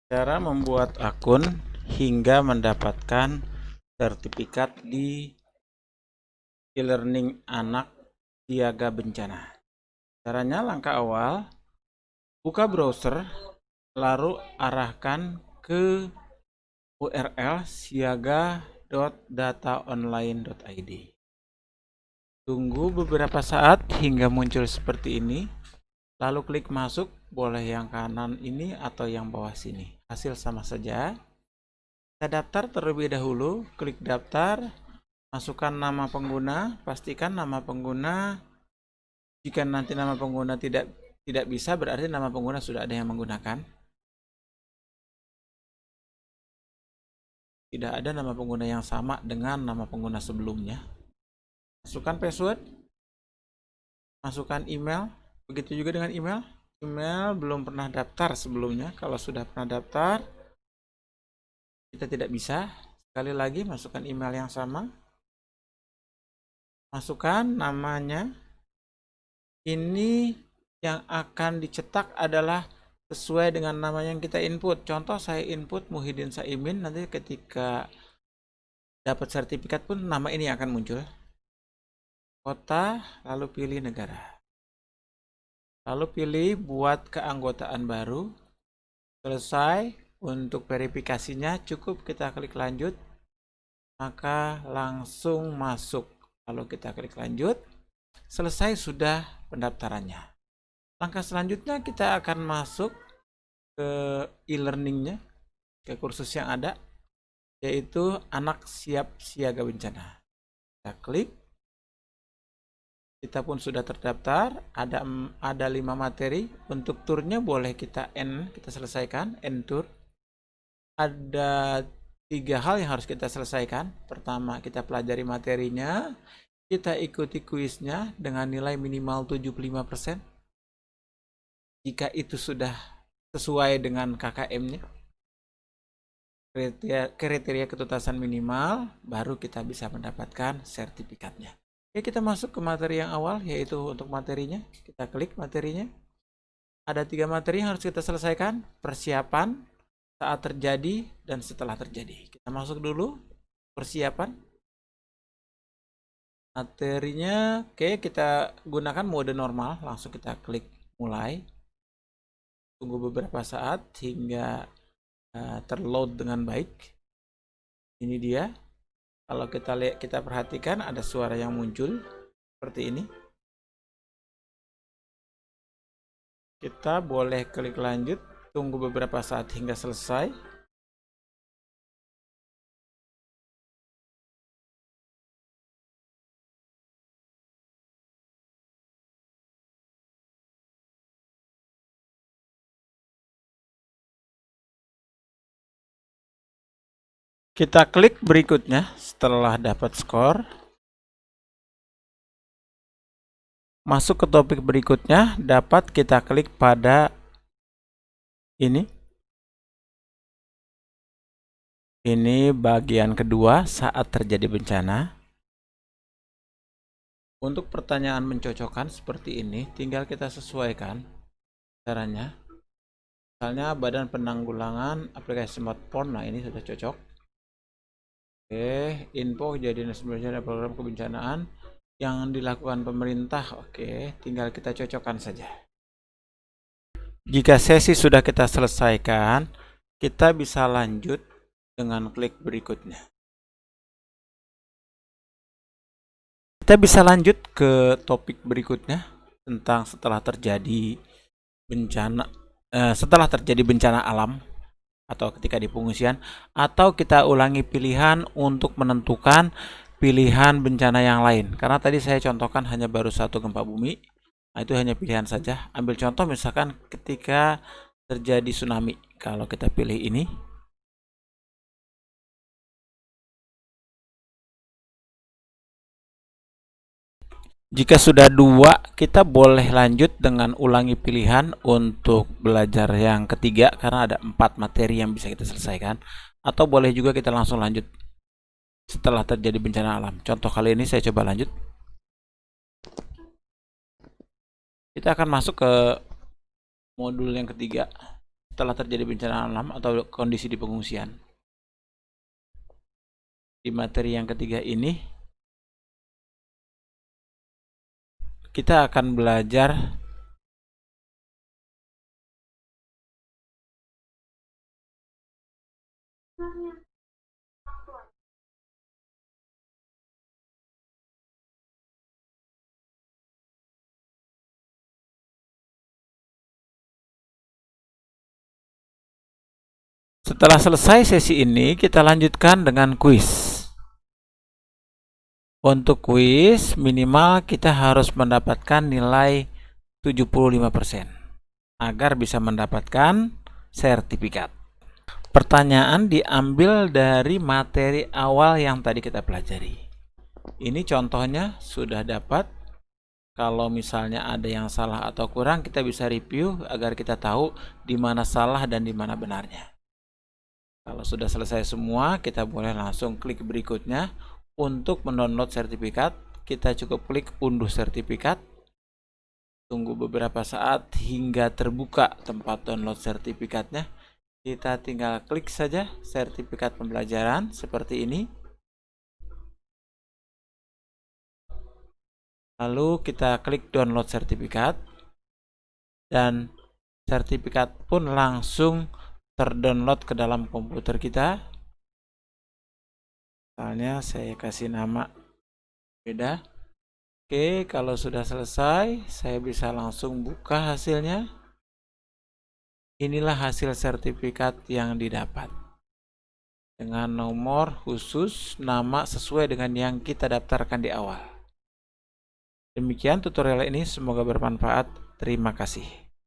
Cara membuat akun hingga mendapatkan sertifikat di e-learning anak siaga bencana. Caranya langkah awal, buka browser, lalu arahkan ke URL siaga.dataonline.id. Tunggu beberapa saat hingga muncul seperti ini, lalu klik masuk, boleh yang kanan ini atau yang bawah sini. Hasil sama saja. Kita daftar terlebih dahulu, klik daftar, masukkan nama pengguna, pastikan nama pengguna. Jika nanti nama pengguna tidak bisa, berarti nama pengguna sudah ada yang menggunakan. Tidak ada nama pengguna yang sama dengan nama pengguna sebelumnya. Masukkan password, masukkan email, begitu juga dengan email. Email belum pernah daftar sebelumnya, kalau sudah pernah daftar, kita tidak bisa. Sekali lagi masukkan email yang sama, masukkan namanya. Ini yang akan dicetak adalah sesuai dengan nama yang kita input. Contoh saya input Muhyiddin Saimin, nanti ketika dapat sertifikat pun nama ini akan muncul. Kota, lalu pilih negara. Lalu pilih buat keanggotaan baru. Selesai. Untuk verifikasinya cukup kita klik lanjut, maka langsung masuk. Lalu kita klik lanjut, selesai sudah pendaftarannya. Langkah selanjutnya kita akan masuk ke e-learningnya, ke kursus yang ada, yaitu anak siap siaga bencana. Kita klik, kita pun sudah terdaftar, ada 5 materi. Untuk turnya boleh kita selesaikan, end tour. Ada 3 hal yang harus kita selesaikan. Pertama, kita pelajari materinya, kita ikuti kuisnya dengan nilai minimal 75%. Jika itu sudah sesuai dengan KKM-nya, kriteria ketuntasan minimal, baru kita bisa mendapatkan sertifikatnya. Oke, kita masuk ke materi yang awal, yaitu untuk materinya. Kita klik materinya. Ada 3 materi yang harus kita selesaikan: persiapan, saat terjadi, dan setelah terjadi. Kita masuk dulu persiapan. Materinya, oke, kita gunakan mode normal. Langsung kita klik mulai. Tunggu beberapa saat hingga terload dengan baik. Ini dia. Kalau kita lihat, kita perhatikan ada suara yang muncul seperti ini. Kita boleh klik lanjut, tunggu beberapa saat hingga selesai. Kita klik berikutnya setelah dapat skor. Masuk ke topik berikutnya, dapat kita klik pada ini. Ini bagian kedua saat terjadi bencana. Untuk pertanyaan mencocokkan seperti ini, tinggal kita sesuaikan caranya. Misalnya Badan Penanggulangan Aplikasi Smartphone, nah ini sudah cocok. Oke, info kejadian bencana program kebencanaan yang dilakukan pemerintah. Oke, tinggal kita cocokkan saja. Jika sesi sudah kita selesaikan, kita bisa lanjut dengan klik berikutnya. Kita bisa lanjut ke topik berikutnya tentang setelah terjadi bencana alam atau ketika di pengungsian, atau kita ulangi pilihan untuk menentukan pilihan bencana yang lain. Karena tadi saya contohkan hanya baru 1 gempa bumi, nah itu hanya pilihan saja. Ambil contoh misalkan ketika terjadi tsunami, kalau kita pilih ini. Jika sudah 2, kita boleh lanjut dengan ulangi pilihan untuk belajar yang ketiga, karena ada 4 materi yang bisa kita selesaikan. Atau boleh juga kita langsung lanjut setelah terjadi bencana alam. Contoh kali ini saya coba lanjut. Kita akan masuk ke modul yang ketiga. setelah terjadi bencana alam atau kondisi di pengungsian. Di materi yang ketiga ini kita akan belajar setelah selesai sesi ini, kita lanjutkan dengan kuis. Untuk kuis, minimal kita harus mendapatkan nilai 75% agar bisa mendapatkan sertifikat. Pertanyaan diambil dari materi awal yang tadi kita pelajari. Ini contohnya sudah dapat. Kalau misalnya ada yang salah atau kurang, kita bisa review agar kita tahu di mana salah dan di mana benarnya. Kalau sudah selesai semua, kita boleh langsung klik berikutnya. Untuk mendownload sertifikat, kita cukup klik unduh sertifikat. Tunggu beberapa saat hingga terbuka tempat download sertifikatnya. Kita tinggal klik saja sertifikat pembelajaran seperti ini. Lalu kita klik download sertifikat. Dan sertifikat pun langsung terdownload ke dalam komputer kita. Misalnya saya kasih nama beda. Oke, kalau sudah selesai, saya bisa langsung buka hasilnya. Inilah hasil sertifikat yang didapat. Dengan nomor khusus, nama sesuai dengan yang kita daftarkan di awal. Demikian tutorial ini, semoga bermanfaat. Terima kasih.